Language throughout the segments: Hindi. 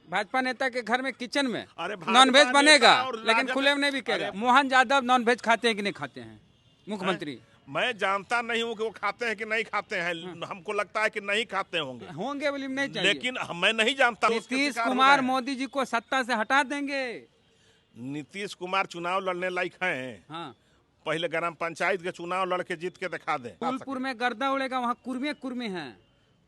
भाजपा नेता के घर में किचन में अरे नॉनवेज बनेगा, लेकिन राजद- खुले में नहीं बिकेगा। मोहन यादव नॉनवेज खाते हैं कि नहीं खाते हैं मुख्यमंत्री? मैं जानता नहीं हूँ कि वो खाते हैं कि नहीं खाते हैं, हमको लगता है कि नहीं खाते होंगे, होंगे बोली नहीं चाहिए। लेकिन मैं नहीं जानता। उसके नीतीश शिकार हो कुमार गए हैं। मोदी जी को सत्ता से हटा देंगे। नीतीश कुमार चुनाव लड़ने लायक हैं। हाँ, पहले ग्राम पंचायत के चुनाव लड़के जीत के दिखा दें। फूलपुर में गर्दा उड़ेगा, वहाँ कुर्मे कुर्मे हैं।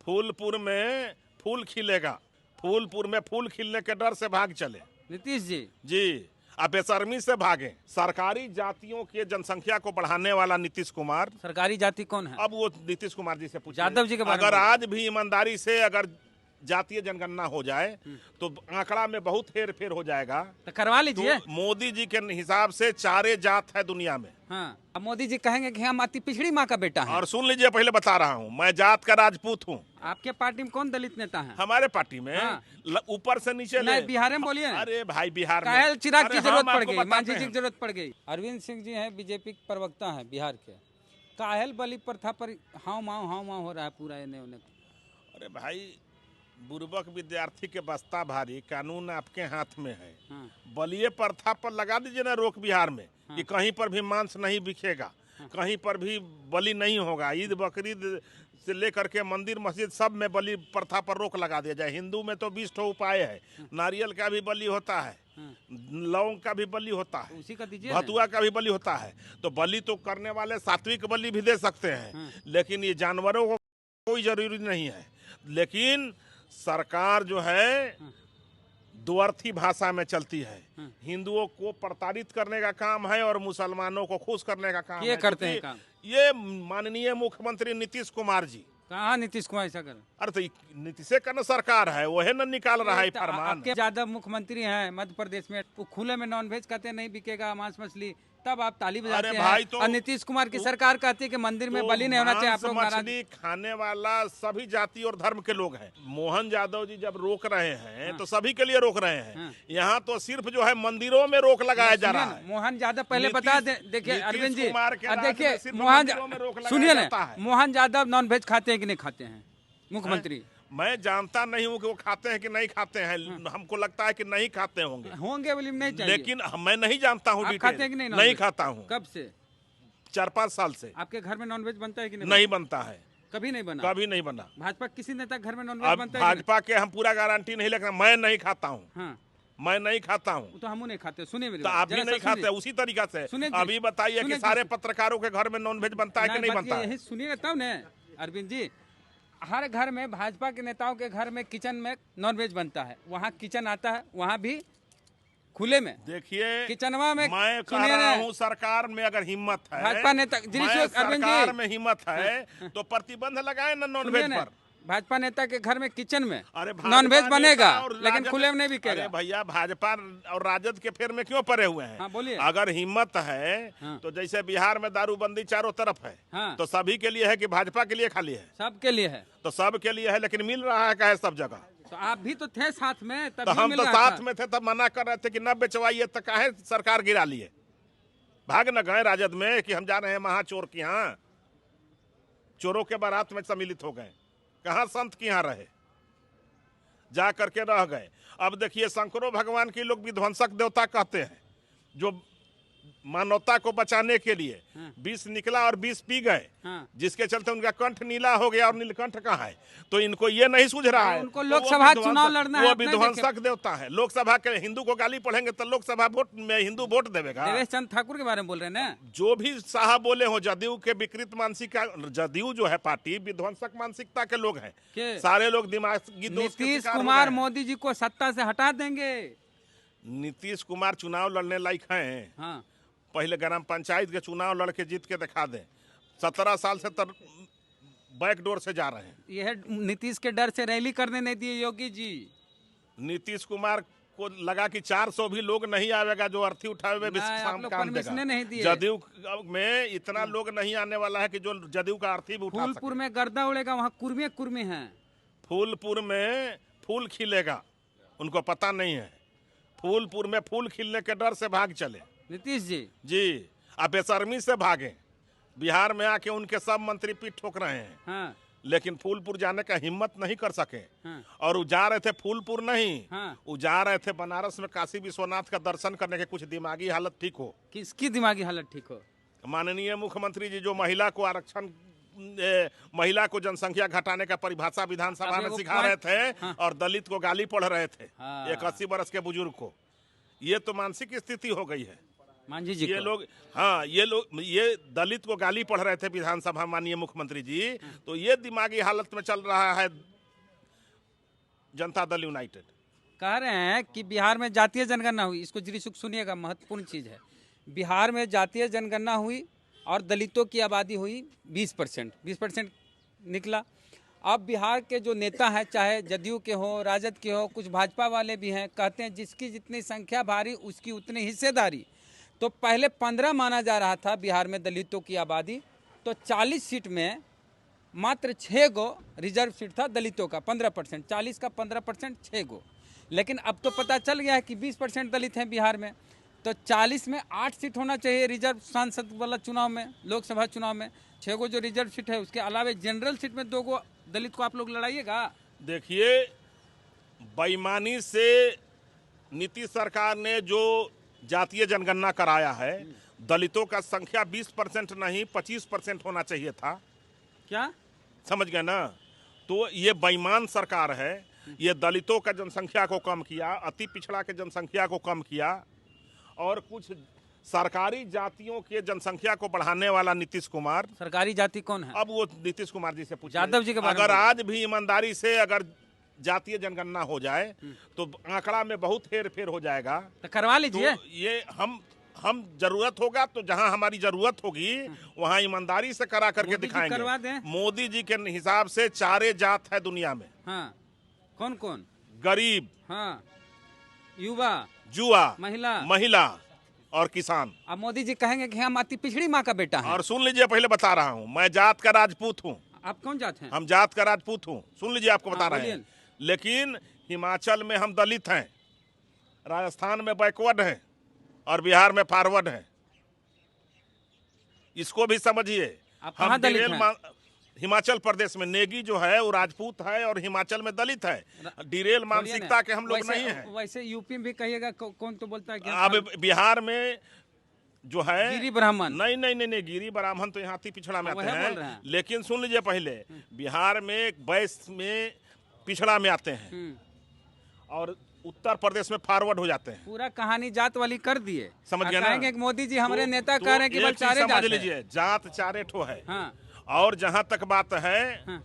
फूलपुर में फूल खिलेगा, फूलपुर में फूल खिलने के डर से भाग चले नीतीश जी। जी, अब बेशर्मी से भागे। सरकारी जातियों के जनसंख्या को बढ़ाने वाला नीतीश कुमार, सरकारी जाति कौन है? अब वो नीतीश कुमार जी से पूछिए। यादव जी के बारे में अगर बोलिए। आज भी ईमानदारी से अगर जातीय जनगणना हो जाए तो आंकड़ा में बहुत हेर फेर हो जाएगा। तो करवा लीजिए। तो मोदी जी के हिसाब से 4 जात है दुनिया में। हाँ, अब मोदी जी कहेंगे कि हम अति पिछड़ी माँ का बेटा है। और सुन लीजिए, पहले बता रहा हूँ, मैं जात का राजपूत हूँ। आपके पार्टी में कौन दलित नेता है? हमारे पार्टी में हाँ। ऊपर से नीचे नहीं, बिहार में बोलिए ना। अरे भाई, बिहार में कायल चिराग अरे की जरूरत हम पड़ आपको गई, बताते मांझी जी की हैं। जरूरत पड़ गई। अरविंद सिंह जी हैं, बीजेपी के प्रवक्ता हैं बिहार के। कायल बलि प्रथा पर हाव माव हो रहा है पूरा एने ओने। अरे भाई, बुर्बक विद्यार्थी के बस्ता भारी, कानून आपके हाथ में है। हाँ, बलिए प्रथा पर लगा दीजिए ना रोक बिहार में, कि कहीं पर भी मांस नहीं बिकेगा, कहीं पर भी बलि नहीं होगा। ईद बकरीद से लेकर के मंदिर मस्जिद सब में बलि प्रथा पर रोक लगा दिया जाए। हिंदू में तो 20 ठो उपाय है, नारियल का भी बलि होता है, लौंग का भी बलि होता है, उसी का दीजिए ना। भतुआ का भी बलि होता है। तो बलि तो करने वाले सात्विक बलि भी दे सकते हैं, लेकिन ये जानवरों को कोई जरूरी नहीं है। लेकिन सरकार जो है द्वर्थी भाषा में चलती है। हिंदुओं को प्रताड़ित करने का काम है और मुसलमानों को खुश करने का काम ये है। करते हैं क्योंकि काम। ये माननीय मुख्यमंत्री नीतीश कुमार जी, कहाँ नीतीश कुमार ऐसा कर? अरे तो नीतीश का न सरकार है, वह न निकाल रहा है फरमान। आपके यादव मुख्यमंत्री हैं मध्य प्रदेश में, वो खुले में नॉनवेज कहते हैं नहीं बिकेगा मांस मछली, तब आप ताली बजाते अरे हैं। भाई, तो और नीतीश कुमार की सरकार कहती है कि मंदिर में तो बलि नहीं होना चाहिए। आप लोग मांस नाराज। मछली खाने वाला सभी जाति और धर्म के लोग हैं। मोहन यादव जी जब रोक रहे हैं तो सभी के लिए रोक रहे हैं। यहाँ तो सिर्फ जो है मंदिरों में रोक लगाया जा रहा है। मोहन यादव पहले नीतीश- बता दे, देखिए नीतीश अरविंद जी, कुमार के राज्य देखिए में सिर्फ मोहन, मंदिरों में रोक लगाया सुनिए जाता ना, है। मोहन यादव नॉनवेज खाते हैं कि नहीं खाते हैं मुख्यमंत्री? मैं जानता नहीं हूँ कि वो खाते हैं कि नहीं खाते हैं, हमको लगता है कि नहीं खाते होंगे, होंगे बोली नहीं चाहिए। लेकिन मैं नहीं जानता हूँ आप डिटेल। खाते हैं कि नहीं? नहीं नॉनवेज? खाता हूँ, कब से? 4-5 साल से आपके घर में नॉनवेज बनता है कि नहीं? नहीं बनता है, कभी नहीं बना? कभी नहीं बना। भाजपा किसी नेता के घर में नॉनवेज अब बनता है कि नहीं? भाजपा के हम पूरा गारंटी नहीं, लेकिन मैं नहीं खाता हूँ, हाँ, मैं नहीं खाता हूँ। वो तो हम नहीं खाते। सुनिए मेरी तो बात, आप भी जरा सा नहीं सुनिए। खाते उसी तरीका से। सुनिए जी, अभी बताइए सुनिए कि जी, सारे पत्रकारों के घर में नॉनवेज बनता है कि नहीं बात बनता ये है? यही सुनिएगा तब न अरविंद जी। हर घर में भाजपा के नेताओं के घर में किचन में नॉनवेज बनता है, वहाँ किचन आता है, वहाँ भी खुले में। देखिए, किचनवा में मैं कह सुनिए रहा ना, हूँ सरकार में अगर हिम्मत है, भाजपा नेता मैं अरविंद सरकार जी में हिम्मत है तो प्रतिबंध लगाए ना सुनिए नॉनवेज ना, पर। भाजपा नेता के घर में किचन में अरे भाजपा नॉनवेज नेता बनेगा, और लेकिन राजद- खुले में नहीं बिकेगा। अरे भैया, भाजपा और राजद के फेर में क्यों पड़े हुए हैं? हाँ, बोलिए। अगर हिम्मत है हाँ। तो जैसे बिहार में दारूबंदी चारों तरफ है, हाँ। तो सभी के लिए है कि भाजपा के लिए खाली है? सबके लिए है। तो सब के लिए है, लेकिन मिल रहा है क्या है सब जगह? तो आप भी तो थे साथ में, तो तभी हम मिल तो रहा साथ था। में थे, तब मना कर रहे थे कि न बेचवाइए, तो काहे सरकार गिरा लिए? भाग न गए राजद में कि हम जा रहे हैं महाचोर के यहाँ, चोरों के बारात में सम्मिलित हो गए। कहाँ संत के यहाँ रहे, जा करके रह गए। अब देखिए, शंकरों भगवान की लोग विध्वंसक देवता कहते हैं, जो मानवता को बचाने के लिए विष निकला और विष पी गए, हाँ। जिसके चलते उनका कंठ नीला हो गया और नीलकंठ कहाँ है? तो इनको ये नहीं सूझ रहा है। उनको तो लोकसभा वो चुनाव लड़ना है, वो अपने विध्वंसक देवता है। लोकसभा के हिंदू को गाली पढ़ेंगे तो लोकसभा वोट में हिंदू वोट देवेगा? देवेश चंद्र ठाकुर के बारे में बोल रहे हैं ना? जो भी साहब बोले हो, जदयू के विकृत मानसिकता, जदयू जो है पार्टी विध्वंसक मानसिकता के लोग हैं। के? सारे लोग दिमागी दोष के नीतीश शिकार हो कुमार गए हैं। मोदी जी को सत्ता से हटा देंगे। नीतीश कुमार चुनाव लड़ने लायक हैं। हाँ, पहले ग्राम पंचायत के चुनाव लड़के जीत के दिखा दें। 17 साल से बैकडोर से जा रहे हैं। यह नीतीश के डर से रैली करने नहीं दिए योगी जी। नीतीश कुमार को लगा कि 400 भी लोग नहीं आवेगा जो अर्थी उठावे में नहीं, आप लोग काम परमिशन देगा। नहीं दिए। जदयू में इतना लोग नहीं आने वाला है कि जो जदयू का अर्थी भी उठा फूलपुर सके। में गर्दा उड़ेगा, वहाँ कुर्मे कुर्मे हैं। फूलपुर में फूल खिलेगा, उनको पता नहीं है। फूलपुर में फूल खिलने के डर से भाग चले नीतीश जी। जी, आप बेशर्मी से भागे। बिहार में आके उनके सब मंत्री पीठ ठोक रहे हैं। हाँ, लेकिन फूलपुर जाने का हिम्मत नहीं कर सके। हाँ। और वो जा रहे थे फूलपुर नहीं, हाँ। वो जा रहे थे बनारस में काशी विश्वनाथ का दर्शन करने के, कुछ दिमागी हालत ठीक हो। किसकी दिमागी हालत ठीक हो? माननीय मुख्यमंत्री जी जो महिला को आरक्षण, महिला को जनसंख्या घटाने का परिभाषा विधानसभा अब में एगो सिखा रहे थे। हाँ। और दलित को गाली पढ़ रहे थे, हाँ। एक 80 वर्ष के बुजुर्ग को। ये तो मानसिक स्थिति हो गई है मांझी जी ये को। लोग। हाँ, ये दलित को गाली पढ़ रहे थे विधानसभा माननीय मुख्यमंत्री जी। तो ये दिमागी हालत में चल रहा है जनता दल यूनाइटेड। कह रहे हैं कि बिहार में जातीय जनगणना हुई। इसको जरी सुनिएगा, महत्वपूर्ण चीज़ है। बिहार में जातीय जनगणना हुई और दलितों की आबादी हुई 20% निकला। अब बिहार के जो नेता हैं, चाहे जदयू के हो, राजद के हो, कुछ भाजपा वाले भी हैं, कहते हैं जिसकी जितनी संख्या भारी उसकी उतनी हिस्सेदारी। तो पहले 15 माना जा रहा था बिहार में दलितों की आबादी, तो 40 सीट में मात्र 6 गो रिजर्व सीट था दलितों का, 15%, 40 का 15%, 6 गो। लेकिन अब तो पता चल गया है कि 20% दलित हैं बिहार में, तो 40 में 8 सीट होना चाहिए रिजर्व सांसद वाला चुनाव में, लोकसभा चुनाव में। 6 गो जो रिजर्व सीट है, उसके अलावा जनरल सीट में 2 गो दलित को आप लोग लड़ाइएगा। देखिए, बेईमानी से नीतीश सरकार ने जो जातीय जनगणना कराया है, दलितों का संख्या 20% नहीं 25% होना चाहिए था। क्या समझ गए ना? तो ये बेईमान सरकार है। ये दलितों का जनसंख्या को कम किया, अति पिछड़ा के जनसंख्या को कम किया, और कुछ सरकारी जातियों के जनसंख्या को बढ़ाने वाला नीतीश कुमार। सरकारी जाति कौन है? अब वो नीतीश कुमार जी से पूछिए, यादव जी के बारे में अगर आज भी ईमानदारी से अगर जातीय जनगणना हो जाए तो आंकड़ा में बहुत हेर फेर हो जाएगा। तो करवा तो लीजिए। ये हम जरूरत होगा तो जहां हमारी जरूरत होगी वहां ईमानदारी से करा करके मोदी जी दिखाएंगे। करवा दें। मोदी जी के हिसाब से 4 जात है दुनिया में। हाँ, कौन कौन? गरीब, हाँ, युवा, जुआ, महिला और किसान। अब मोदी जी कहेंगे कि हम अति पिछड़ी माँ का बेटा है। और सुन लीजिए, पहले बता रहा हूं, मैं जात का राजपूत हूं। आप कौन जात हैं? हम जात का राजपूत हूं, सुन लीजिए, आपको बता रहे बोलिए। हैं। लेकिन हिमाचल में हम दलित हैं, राजस्थान में बैकवर्ड हैं और बिहार में फॉरवर्ड हैं। इसको भी समझिए। आप कहाँ दलित हैं? हिमाचल प्रदेश में नेगी जो है वो राजपूत है और हिमाचल में दलित है। डिरेल मानसिकता के हम लोग नहीं हैं। वैसे यूपी में भी कहिएगा, कौन तो बोलता है कि अब बिहार में जो है गिरी ब्राह्मण। नहीं, गिरी ब्राह्मण तो यहाँ अति पिछड़ा में आते वही बोल रहे हैं। हैं। लेकिन सुन लीजिए, पहले बिहार में वैश्य में पिछड़ा में आते हैं और उत्तर प्रदेश में फॉरवर्ड हो जाते हैं। पूरा कहानी जात वाली कर दिए। समझ गए ना? कहेंगे कि मोदी जी हमारे नेता तो कह रहे हैं कि बल एक चीज 4 समझ जात है। लीजिए, जात 4 ठो है। हाँ, और जहां तक बात है, हाँ।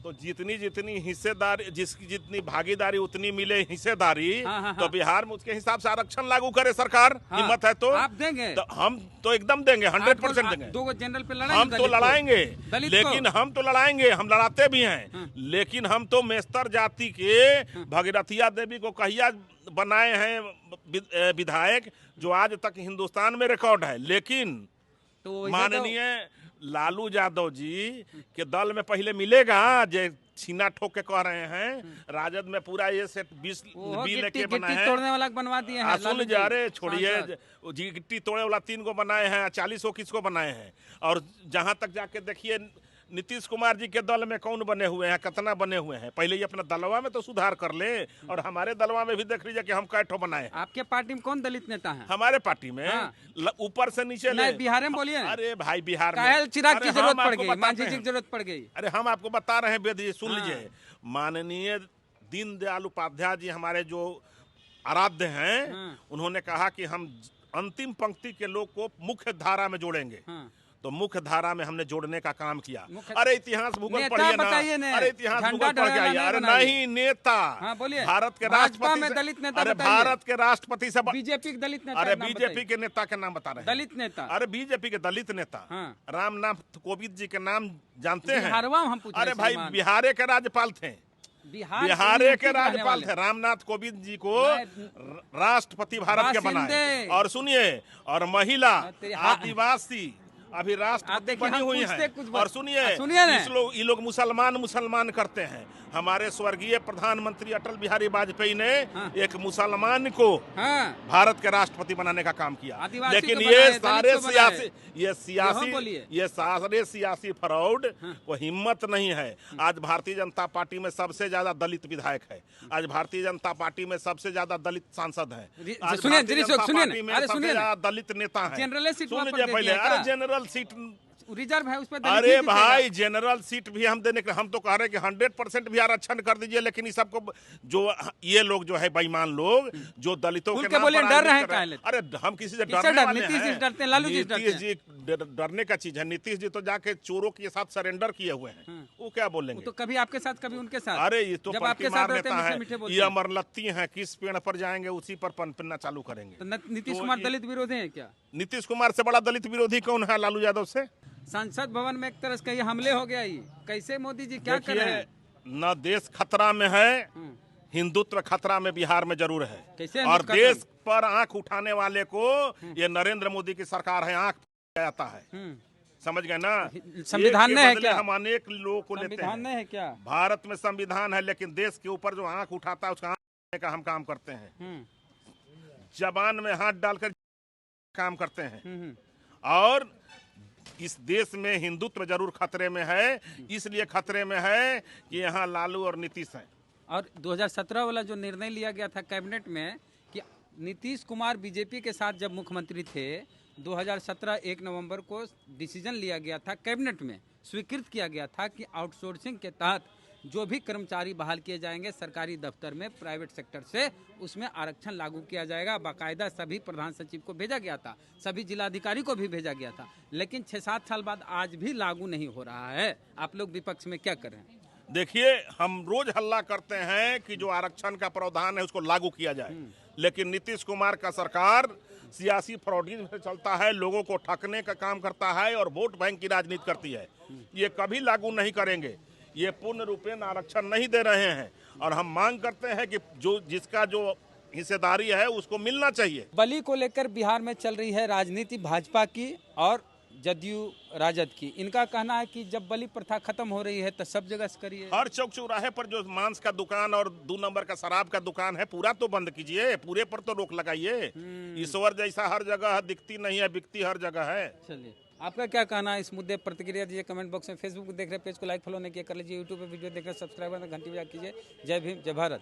तो जितनी हिस्सेदारी, जिसकी जितनी भागीदारी उतनी मिले हिस्सेदारी। हाँ। तो बिहार में उसके हिसाब से आरक्षण लागू करे सरकार। हाँ। हिम्मत है तो आप देंगे? तो हम तो एकदम देंगे, 100% देंगे। 2 जनरल पे लड़ाएंगे। हम तो लड़ाएंगे, दलित लेकिन हम तो लड़ाएंगे, हम लड़ाते भी हैं। हाँ। लेकिन हम तो मेस्तर जाति के भगीरथिया देवी को कहिया बनाए हैं विधायक, जो आज तक हिंदुस्तान में रिकॉर्ड है। लेकिन तो माननीय लालू यादव जी के दल में पहले मिलेगा, जे छीना ठोक के कह रहे हैं। राजद में पूरा ये सेट 20 बी लेके बनाए हैं। तोड़ने वाला बनवा दिए हैं। सुन लीजिए, अरे छोड़िए, गिट्टी तोड़े वाला 3 को बनाए हैं, 40 किसको बनाए हैं। और जहां तक जाके देखिए, नीतीश कुमार जी के दल में कौन बने हुए हैं, कितना बने हुए हैं। पहले ये अपना दलवा में तो सुधार कर ले, और हमारे दलवा में भी देख लीजिए कि हम कै ठो बनाए। आपके पार्टी में कौन दलित नेता है? हमारे पार्टी में हाँ। ऊपर से नीचे ले। बिहार में बोलिए। अरे भाई, बिहार काहे में चिराग की जरूरत पड़ गई, बताते मांझी जी हैं। की जरूरत पड़ गई। अरे हम आपको बता रहे हैं बेद जी, सुन हाँ। लीजिए। माननीय दीनदयाल उपाध्याय जी हमारे जो आराध्य हैं, हाँ। उन्होंने कहा कि हम अंतिम पंक्ति के लोग को मुख्य धारा में जोड़ेंगे। हाँ। तो मुख्य धारा में हमने जोड़ने का काम किया। मुख्य- अरे इतिहास भूगोल नेता पढ़िए बताइए ना। ने। अरे इतिहास झंडा भूगोल पढ़ के डहराना आइए। नहीं अरे बनाइए। नहीं, नेता। हाँ, बोलिए। भारत के भाजपा राष्ट्रपति में से- दलित नेता अरे बताइए। भारत के राष्ट्रपति से बीजेपी के दलित नेता अरे का नाम बीजेपी बताइए। के नेता के नाम बता रहे हैं। दलित नेता। अरे बीजेपी के दलित नेता हाँ। रामनाथ कोविंद जी के नाम जानते हैं? बिहारवा हम पूछ रहे अरे हैं, भाई, श्रीमान। बिहार के राज्यपाल थे। बिहार बिहार के रहने राज्यपाल वाले। थे। रामनाथ कोविंद जी को मैं- राष्ट्रपति भारत के बनाए। बाशिंदे। और सुनिए, और महिला, तेरी हा- आदिवासी अभी आप राष्ट्रपति देखिए, बनी हम हुई पूछते है। कुछ और सुनिए ना। ये लोग मुसलमान करते हैं। हमारे स्वर्गीय प्रधानमंत्री अटल बिहारी वाजपेयी ने हाँ। एक मुसलमान को हाँ, भारत के राष्ट्रपति बनाने का काम किया। आदिवासी लेकिन को ये बनाए, सारे दलित को बनाए। सियासी ये सारे सियासी फ्रॉड को हिम्मत नहीं है। आज भारतीय जनता पार्टी में सबसे ज्यादा दलित विधायक है। आज भारतीय जनता पार्टी में सबसे ज्यादा दलित सांसद है। आज सुनिए, भारतीय जनता सुनिए ना। पार्टी में अरे सबसे सुनिए ना। ज्यादा दलित नेता है। जनरल सीट सुन वहाँ पर लीजिए दे पहले। दिया अरे क्या? जनरल सीट रिजर्व है, उस पर अरे भाई जनरल सीट भी हम देने के हम तो कह रहे हैं कि 100% भी आरक्षण कर दीजिए। लेकिन इस सबको जो ये लोग जो है बेईमान लोग जो दलितों के नाम बोलिए, पर डर रहे राजनीति हैं कर काहे? अरे हम किसी से किससे डरने डर? वाले नीतीश जी हैं? डरते हैं, लालू जी डरते हैं। नीतीश जी डरने का चीज है। नीतीश जी तो जाके चोरों के साथ सरेंडर किए हुए हैं। वो क्या बोलेंगे? तो कभी आपके साथ, कभी उनके साथ। अरे ये तो जब आपके साथ रहते हैं, मीठे मीठे है। बोलते ये हैं। अमरलत्ती है। किस पेड़ पर जाएंगे उसी पर पनपना चालू करेंगे। तो नीतीश तो कुमार ये- दलित विरोधी है क्या? नीतीश कुमार से बड़ा दलित विरोधी कौन है लालू यादव से? संसद भवन में एक तरह से कहीं हमले हो गया। ये कैसे मोदी जी क्या कर रहे हैं? न देश खतरा में है, हिंदुत्व खतरा में बिहार में जरूर है। कैसे और हिंदुत्व देश पर आंख उठाने वाले को ये नरेंद्र मोदी की सरकार है, आंख जाता है। समझ गए ना? संविधान एक ने के है बदले क्या? हम अनेक लोगों को लेते संविधान हैं। नहीं है क्या? भारत में संविधान है, लेकिन देश के ऊपर जो आंख उठाता है उसका आंख उठाने का हम काम करते हैं। जबान में हाथ डालकर काम करते हैं। और इस देश में हिंदुत्व जरूर खतरे में है। इसलिए खतरे में है कि यहाँ लालू और नीतीश हैं। और 2017 वाला जो निर्णय लिया गया था कैबिनेट में कि नीतीश कुमार बीजेपी के साथ जब मुख्यमंत्री थे, 2017 1 नवंबर को डिसीजन लिया गया था, कैबिनेट में स्वीकृत किया गया था कि आउटसोर्सिंग के तहत जो भी कर्मचारी बहाल किए जाएंगे सरकारी दफ्तर में, प्राइवेट सेक्टर से, उसमें आरक्षण लागू किया जाएगा। बाकायदा सभी प्रधान सचिव को भेजा गया था, सभी जिलाधिकारी को भी भेजा गया था। लेकिन 6-7 साल बाद आज भी लागू नहीं हो रहा है। आप लोग विपक्ष में क्या कर रहे हैं? देखिए, हम रोज हल्ला करते हैं कि जो आरक्षण का प्रावधान है उसको लागू किया जाए। लेकिन नीतीश कुमार का सरकार सियासी फ्रॉडिज्म से चलता है, लोगों को ठगने का काम करता है और वोट बैंक की राजनीति करती है। ये कभी लागू नहीं करेंगे। ये पूर्ण रूपेण आरक्षण नहीं दे रहे हैं। और हम मांग करते हैं कि जिसका जो हिस्सेदारी है उसको मिलना चाहिए। बलि को लेकर बिहार में चल रही है राजनीति भाजपा की और जदयू राजद की। इनका कहना है कि जब बलि प्रथा खत्म हो रही है तो सब जगह से करिए। हर चौक चौराहे पर जो मांस का दुकान और 2 नंबर का शराब का दुकान है, पूरा तो बंद कीजिए, पूरे पर तो रोक लगाइए। ईश्वर जैसा हर जगह दिखती नहीं है, बिकती हर जगह है। चलिए, आपका क्या कहना है इस मुद्दे पर? प्रतिक्रिया दीजिए कमेंट बॉक्स में। फेसबुक देख रहे पेज को लाइक फॉलो नहीं किया कर लीजिए। यूट्यूब पे वीडियो देख रहे सब्सक्राइब घंटी बजा कीजिए। जय भीम, जय भारत।